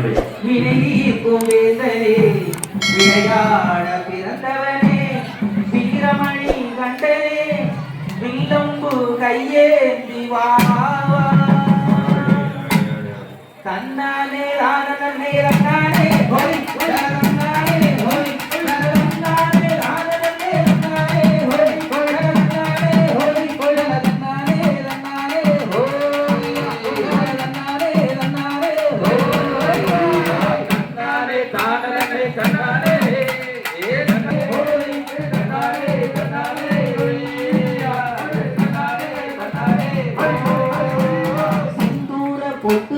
வினையீர்க்கும் வேந்தனே விளையாட பிறந்தவனே வீரமணி கண்டனே வில்லம்பு கையேந்தி வா தன்னானே ராணனே ரன்னானே ஹோய் ரன்னானே ஹோய் ரன்னானே ராணனே ரன்னானே ஹோய் ரன்னானே ஹோய் ரன்னானே ரன்னானே ஹோய் ரன்னானே ரன்னானே ஹோய் ரன்னானே தானனே கண்ணானே ஏ ரன்னானே ஹோய் ரன்னானே ரன்னானே ஹோய் ரன்னானே ரன்னானே சிந்தூர பொட்டு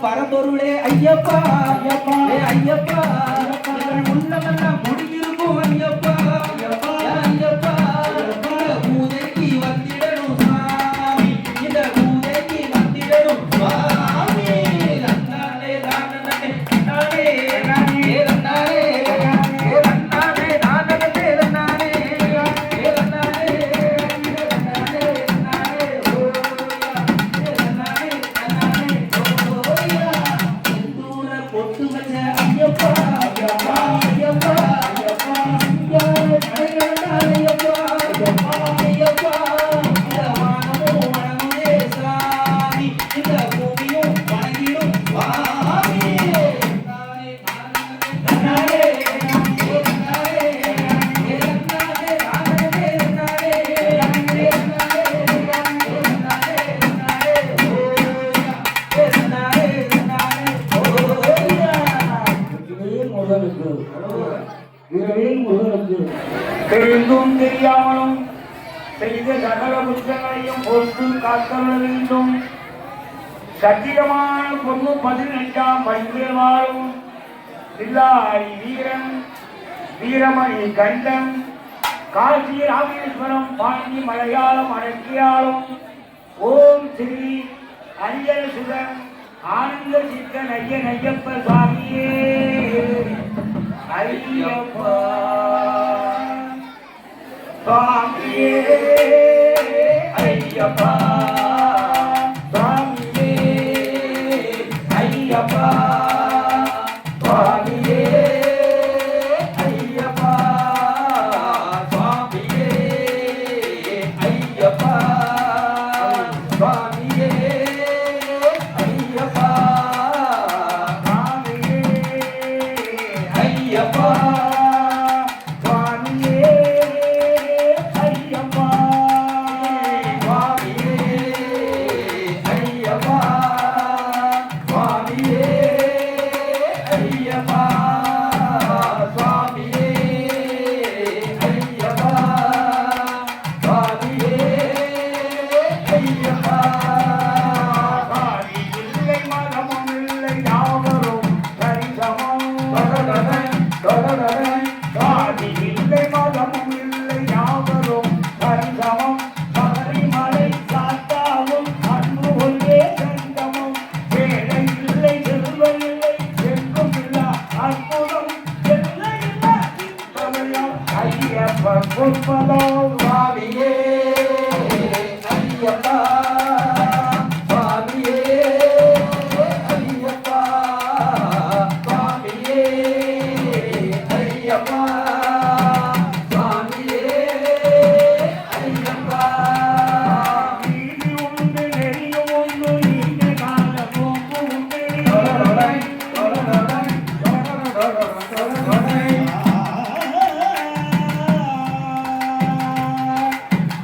பரம்பொருளே ஐயப்பா ஐயப்பா ஐயப்பா உள்ளமெல்லாம் முடியிருக்கும் ஐயப்பா ஐயப்பா பூஜைக்கு வந்திடணும் சாமி இந்த பூஜைக்கு வந்திடணும் சுவாமி ரன்னானே ராணனே ரன்னானே ரன்னானே ரன்னானே ரன்னானே ரன்னானே ரன்னானே ரன்னானே தெரிந்தும் தெரியாமலும் செய்த சகல குற்றங்களையும் பொறுத்து காத்தல் வேண்டும். சத்தியமான பொண்ணு 18ஆம் வயதில் வாழும் பிள்ளாய் வீரன் வீரமணி கண்டன் காசி ராமேஸ்வரம் பாண்டி மலையாளம் அடக்கியாலும் ஓம் ஸ்ரீ அரியல் சுதன் ஆனந்த சித்தன் ஐயன் ஐயப்ப சுவாமியே ஐயப்பா சுவாமியே ஐயப்பா சுவாமியே ஐயப்பா சுவாமியே ஐயப்பா சுவாமியே ஐயப்பா சுவாமியே ஐயப்பா ஐயப்பா சுவாமியே ஐயப்பா சுவாமியே ஐயப்பா சுவாமியே ஐயப்பா சுவாமியே ஐயப்பா சுவாமியே ஐயப்பா சாதி இல்லை மதமும் இல்லை யாவரும் சரிசமம் சாதி இல்லை மதமும் இல்லை யாவரும் சரிசமம் சபரிமலை சாத்தாவும் அன்பு ஒன்றே சங்கமம் வேலை இல்லை செல்வம் இல்லை எங்கும் இல்லா அற்புதம் எல்லை இல்லா இன்பமயம் ஐயப்பன் பொற்பதம் சுவாமியே ஐயப்பா சுவாமியே ஐயப்பா சுவாமியே ஐயப்பா சுவாமியே ஐயப்பா நீதி உண்டு நெறியும் உண்டு நீண்ட கால போக்கு உண்டு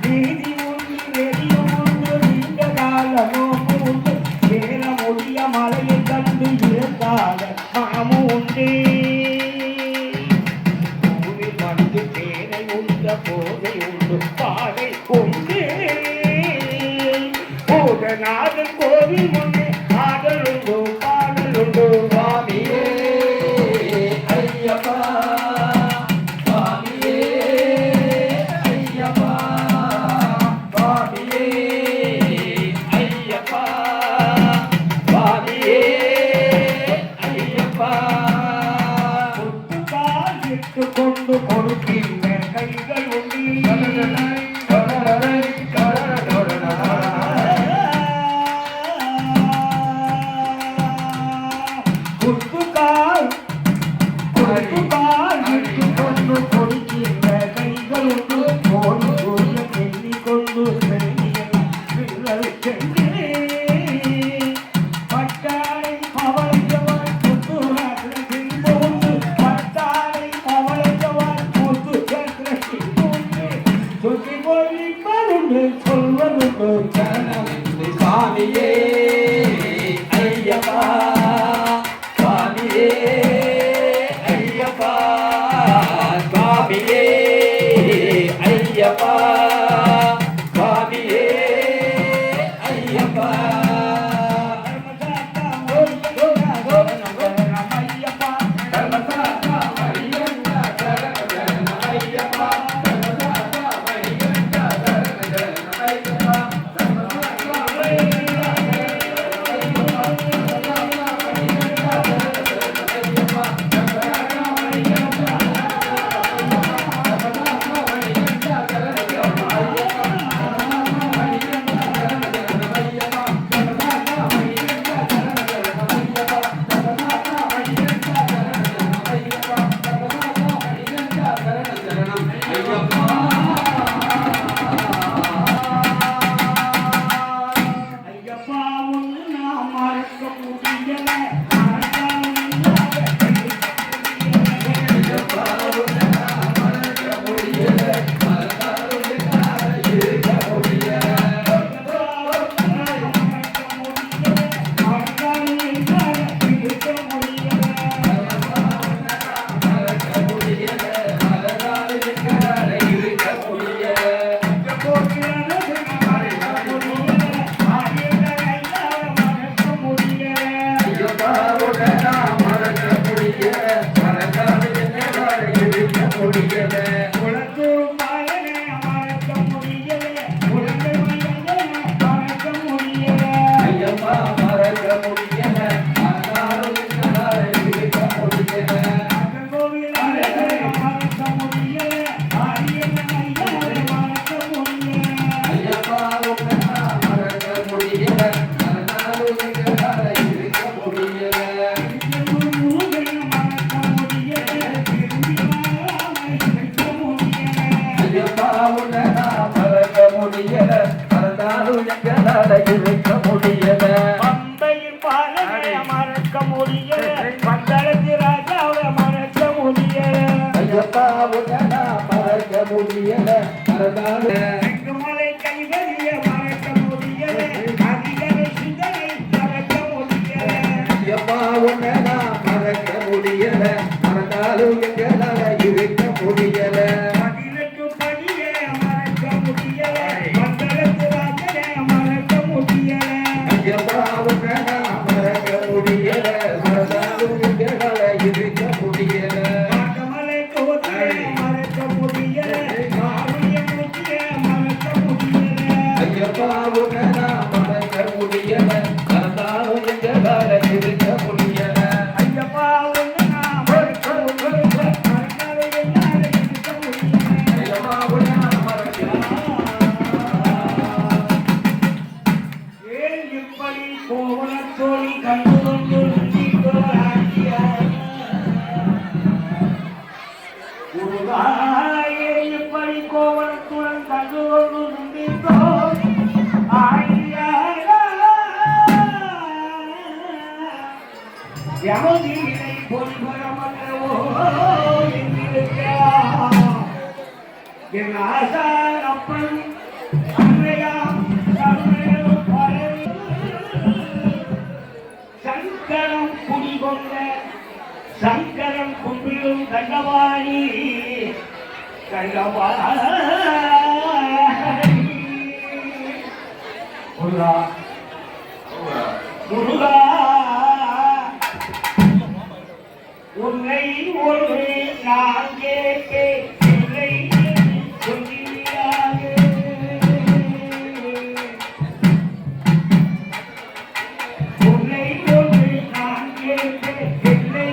நீதி உண்டு நெறியும் உண்டு நீண்ட கால போக்கு உண்டு சேர முடிய மலையை கண்டு இருந்தாத மனமும் உண்டு பூவில் வந்து தேனை உண்ட போதை உண்டு பாதை உண்டு பூதநாதன் கோவில் முன்னே ஆடல் உண்டு பாடல் உண்டு சுவாமியே ஐயப்பா சுவாமியே ஐயப்பா சுவாமியே ஐயப்பா சுவாமியே ஐயப்பா முத்துக்கால் இட்டு கொண்டு கொடுக்கின்ற கைகள் உண்டு முத்துக்கால் இட்டு கொண்டு கொடுக்கின்ற கைகள் உண்டு கோடு சொல்ல எண்ணிக்கொண்டு விரல் சென்று பட்டாளை பவளையவாய் புத்துராற்ற சிந்து உண்டு பட்டாளை பவளையவாய் புத்துராற்ற சிந்து உண்டு சுற்றி பொழிப்பதுண்டு சொல்வதுண்டு சரணம் சுவாமியே ஐயப்பா சுவாமியே ஐயப்பா சுவாமியே ஐயப்பா சுவாமியே ஐயப்பா எங்களால இருக்க முடியல பம்பையின் பாலனை மறக்க முடியல பந்தளத்து ராஜாவை மறக்க முடியல ஐயப்பா உடனா மறக்க முடியல மலை கைவலிய மறக்க முடியல அதிகரை சிந்தனை மறக்க முடியல ஐயப்பா உடனா மறக்க முடியல மறந்தாலும் எங்களால இருக்க முடியல 18 படியை மறக்க முடியல பந்தளத்து ராஜனை மறக்க முடியல ஐயப்பா உடனா மறக்க முடியல மறந்தாலும் எங்களால இருக்க முடியல மலை கோதியை மறக்க முடியல மாவுளிய முத்தியை மறக்க முடியல ஐயப்பா உடனா மறக்க முடியல மறந்தாலும் எங்களால இருக்க முடியல ஐயப்பா ஒன்று நான் மறக்க முடியல மறக்காத என்னால இருக்க முடியல ஐயப்பா உடனா மறக்க ஏன் இப்படி கோவணத்தோழி கண்டு கொண்டு உருவாயே இப்படி கோவணத்துடன் கண்டு கொண்டு நின்றோ யமதீனை பொன்பரமல்லவோ என்றிருக்கிறார் என் ஆசான் அப்பன் அன்னையாம் கருணையும் பரவி சங்கரம் குடிகொண்ட சங்கரம் கும்பிடும் கண்டவாணி முருகா முருகா உன்னை ஒரு நான் கேட்பேன் இல்லை சொல்லியாக உன்னை ஒரு நான் கேட்பேன் இல்லை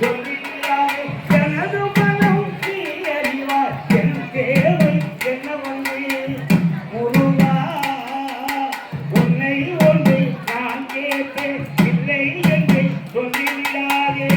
சொல்லியாக எனது மனம் நீ அறிவார் என் தேவை என்னவென்று முருகா உன்னை ஒன்று நான் கேட்பேன் இல்லை என்று சொல்லிவிடாதே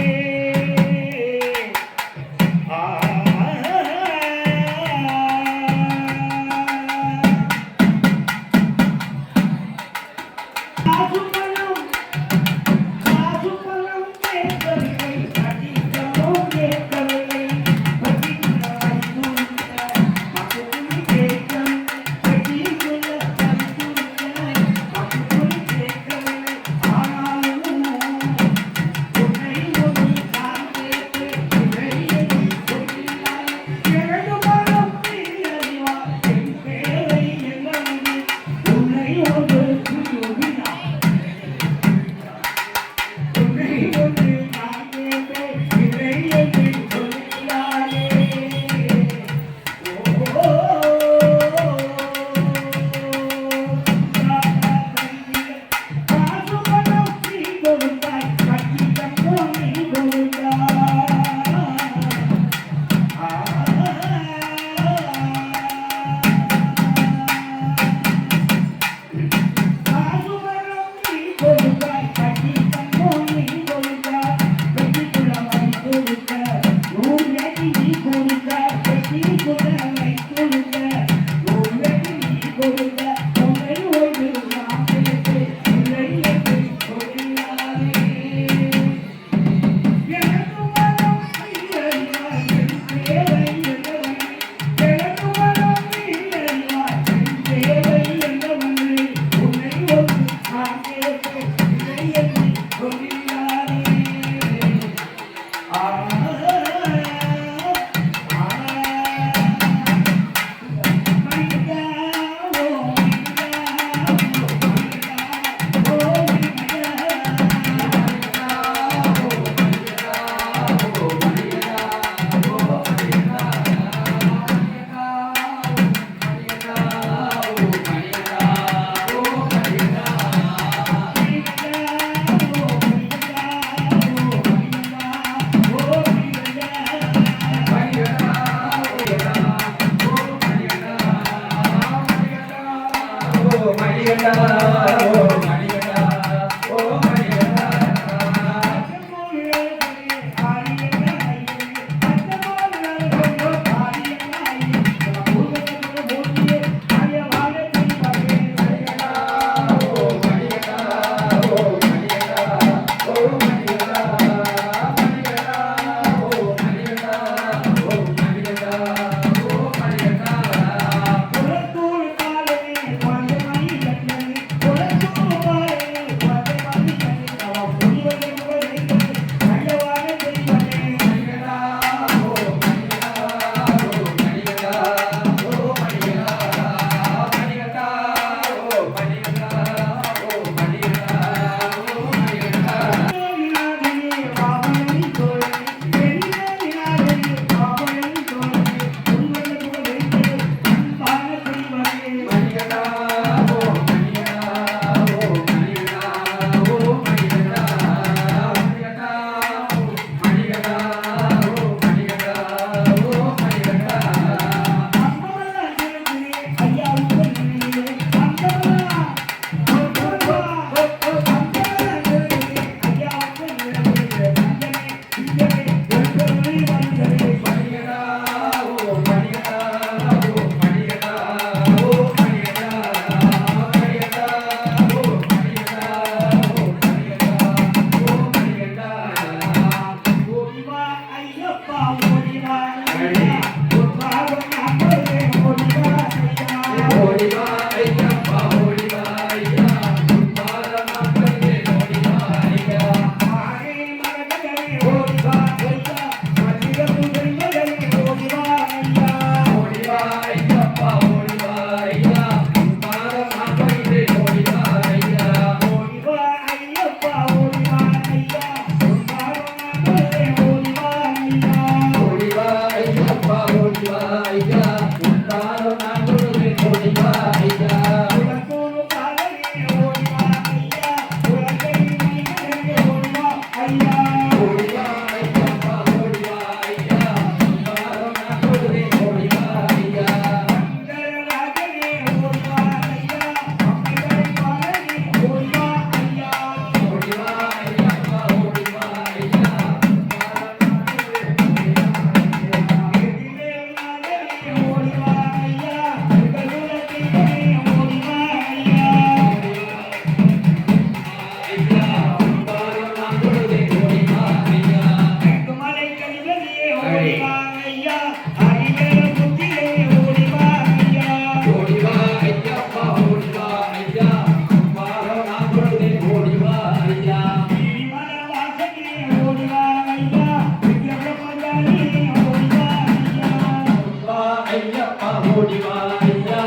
ஐயப்பா ஓடிவா ஐயா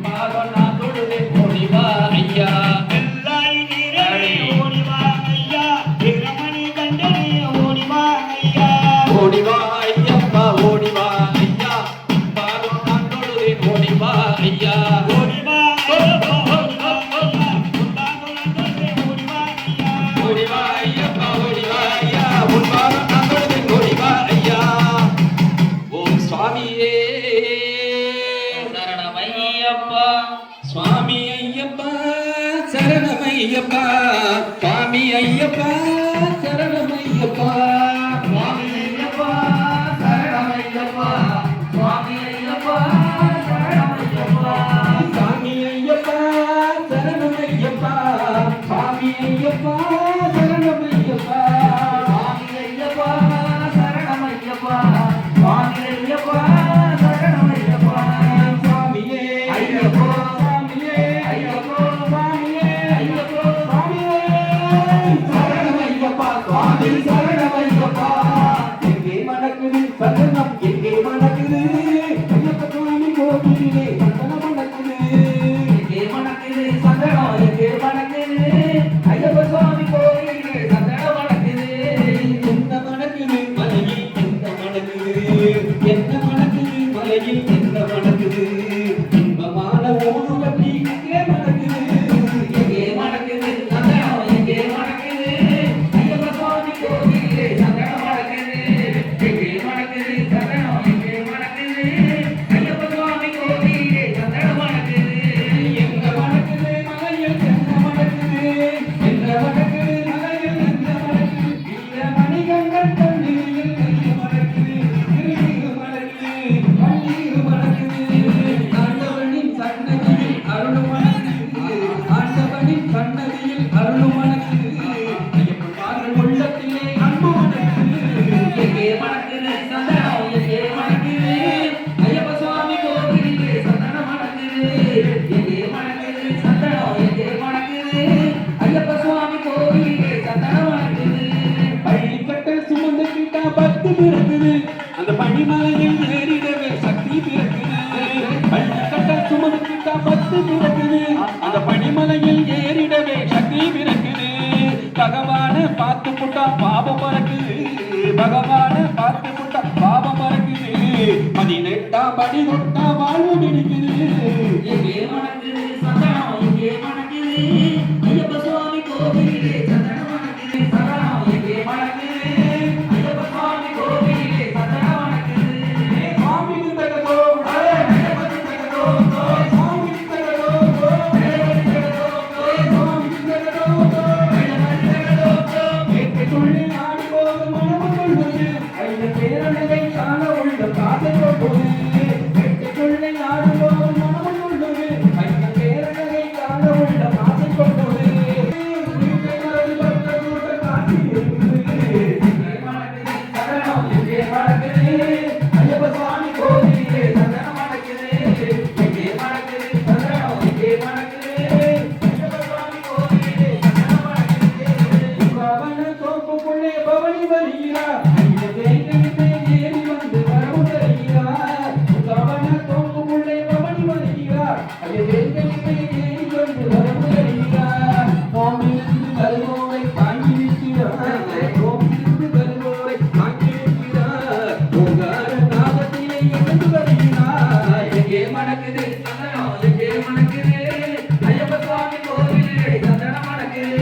பாதம் நான் தொழுது ஓடிவா ஐயா வெள்ளாய் நீரே ஓடிவா ஐயா வீரமணி கண்டனே ஓடிவா ஐயா ஓடிவா ஐயப்பா ஓடிவா ஐயா பாதம் நான் தொழுது ஓடிவா ஐயா ஓடிவா ஐயப்பா ஓடிவா ஐயா உண்டாகுலந்தே ஓடிவா ஐயா ஓடிவா ஐயப்பா ஓடிவா ஐயா உன் பாதம் நான் தொழுது ஓடிவா ஐயா ஓம் சுவாமியே சரணமையப்பா சுவாமி ஐயப்பா சரணமையப்பா சுவாமி ஐயப்பா சரணமையப்பா சுவாமி ஐயப்பா சரணமையப்பா சுவாமி ஐயப்பா சரணமையப்பா சுவாமி ஐயப்பா சரணமையப்பா சுவாமி ஐயப்பா சரணமையப்பா சுவாமி ஐயப்பா சரணமையப்பா சுவாமி ஐயப்பா சரணமையப்பா சுவாமியே ஐயப்போ சுவாமியே ஐயப்போ சுவாமியே ஐயப்போ சுவாமியே சரணமையப்பா சுவாமி சரணமையப்பா எங்கே மணக்குது சரணம் எங்கே மணக்குது ஐயப்ப சுவாமி கோவிலே சரணம் மணக்குது எங்கே மணக்குது சந்தனம் எங்கே மணக்குது ஐயப்ப சுவாமி கோயிலே சந்தனம் மணக்குது என்ன மணக்குது மலையில் என்ன மணக்குது என்ன மணக்குது மலையில் என்ன மணக்குது இன்பமான ஓடுவட்டி எங்கே மணக்குது எங்கே மணக்குது சந்தனம் எங்கே மணக்குது ஐயப்ப சுவாமி கோயிலே சந்தனம் மணக்குது எங்கே மணக்குது சந்தனம் எங்கே மணக்குது ஐயப்ப சுவாமி கோயிலே சந்தனம் மணக்குது எங்க மணக்குது மலையில் என்ன மணக்குது என்ன மணக்குது மலையில் என்ன மணக்குது வீர மணிகண்டன் கண்ணீரில் நெய்ய மணக்குது திருநீர் மணக்குது பன்னீர் மணக்குது ஆண்டவனின் சன்னதியில் அருள் மணக்குது ஆண்டவனின் சன்னதியில் அருள் மணக்குது ஐயப்பன் பாதம் உள்ளத்திலே அன்பு மணக்குது எங்கே மணக்குது சந்தனம் எங்கே மணக்குது ஐயப்ப சுவாமி கோயிலே சந்தனம் மணக்குது எங்கே மணக்குது சந்தனம் எங்கே மணக்குது ஐயப்ப சுவாமி கோயிலே சந்தனம் மணக்குது பள்ளிக்கட்டை சுமந்து கிட்டா பக்தி பிறக்குது அந்த பனிமலையில் ஏறிடவே சக்தி பிறக்குது பள்ளிக்கட்டை சுமந்து கிட்டா பக்தி பிறக்குது அந்த பனிமலையில் ஏறிடவே சக்தி பிறக்குது பகவான பார்த்து புட்டா பாபம் பறக்குது பகவான பார்த்து புட்டா பாபம் பறக்குது 18ஆம் படி தொட்டா வாழ்வு பிடிக்குது எங்கே மணக்குது சந்தனம் எங்கே மணக்குது ஐயப்ப சுவாமி கோயிலே சந்தனம் மணக்குது சந்தனம் எங்கே மணக்குது ஐயப்ப சுவாமி கோயிலே சந்தனம் மணக்குது சாமி தகதோ ஐயப்பன் தகதோ சாமி தகதோ கேட்டுள்ளே ஆடி போகும் மனம் கொள்வது ஐய பேரழகை காண உள்ள காதை கொள்வது கேட்டுள்ளே ஆடி போகும் மனம் கொள்வது ஐய பேரழகை காண உள்ள காதை கொள்வது வீட்டை மறந்து பட்ட கூட்ட காட்சி இருக்குது சந்தனம் எங்கே மணக்குது ஐயப்ப சுவாமி கோயிலே சந்தனம் மணக்குது எங்கே மணக்குது சந்தனம் எங்கே மணக்குது ஐயப்ப சுவாமி கோயிலே சந்தனம் மணக்குது பவன தோப்புக்குள்ளே பவனி வருகிறார் ஐய வேங்கை ஏறி வந்து வரவு தருகிறார் பவன தோப்புக்குள்ளே பவனி வருகிறார் ஐய வேங்கை ஏறி வந்து வரவு தருகிறார் நோம்பிலிருந்து வருவோரை தாங்கி நிற்கிறார் நோம்பிலிருந்து வருவோரை தாங்கி நிற்கிறார் ஓங்கார நாதத்திலே எழுந்து வருகிறார் எங்கே மணக்குது சந்தனம் எங்கே மணக்குது ஐயப்ப சுவாமி கோயிலே சந்தனம் மணக்குது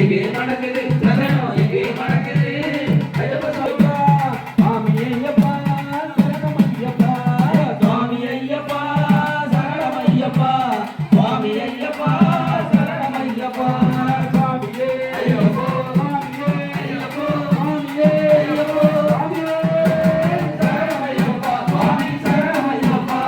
எங்கே மணக்குது சந்தனம் எங்கே மணக்குது ஐயப்ப சுவாமி சுவாமி ஐயப்பா சரணமையப்பா சுவாமி ஐயப்பா சரணமையப்பா சுவாமி ஐயப்பா சரணமையப்பா சுவாமியே ஐயப்போ சுவாமியே ஐயப்போ சுவாமியே ஐயப்போ சரணமையப்பா சுவாமி சரணமையப்பா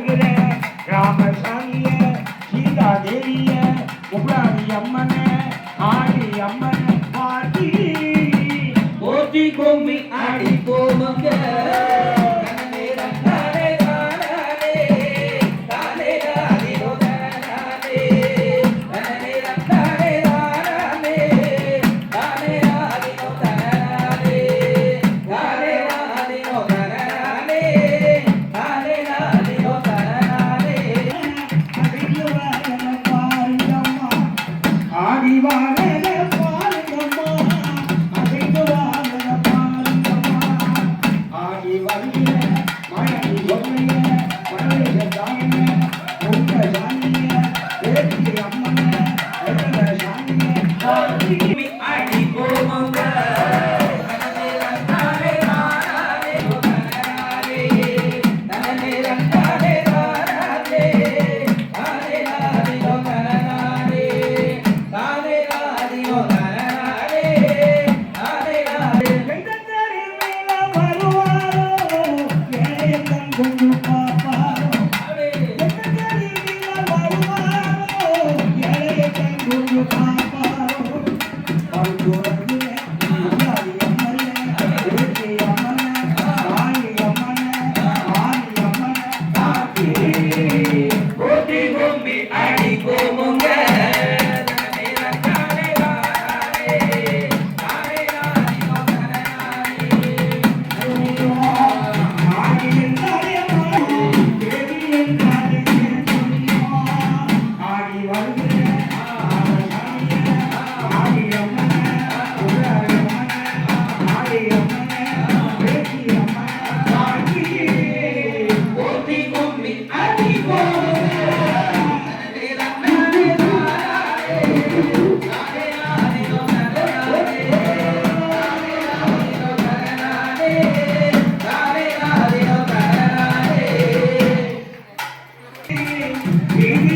வருகிற ராமசாமிய சீதா தேவிய உப்ராணி அம்மன ஆடி அம்மன பாட்டி போற்றி கும்மி ஆடி போமுங்க ஆடி வாழ பாருங்கம்மா அசைந்து வாழ பாருங்கம்மா ஆடி வருகிற மழை சொல்லைய மழை தாங்க உங்க சாமிய பேட்டி அம்மன சாமிய ஆடி போமுங்க போற்றி கும்மி ஆடி போமுங்க போற்றி கும்மி ஆடி Baby,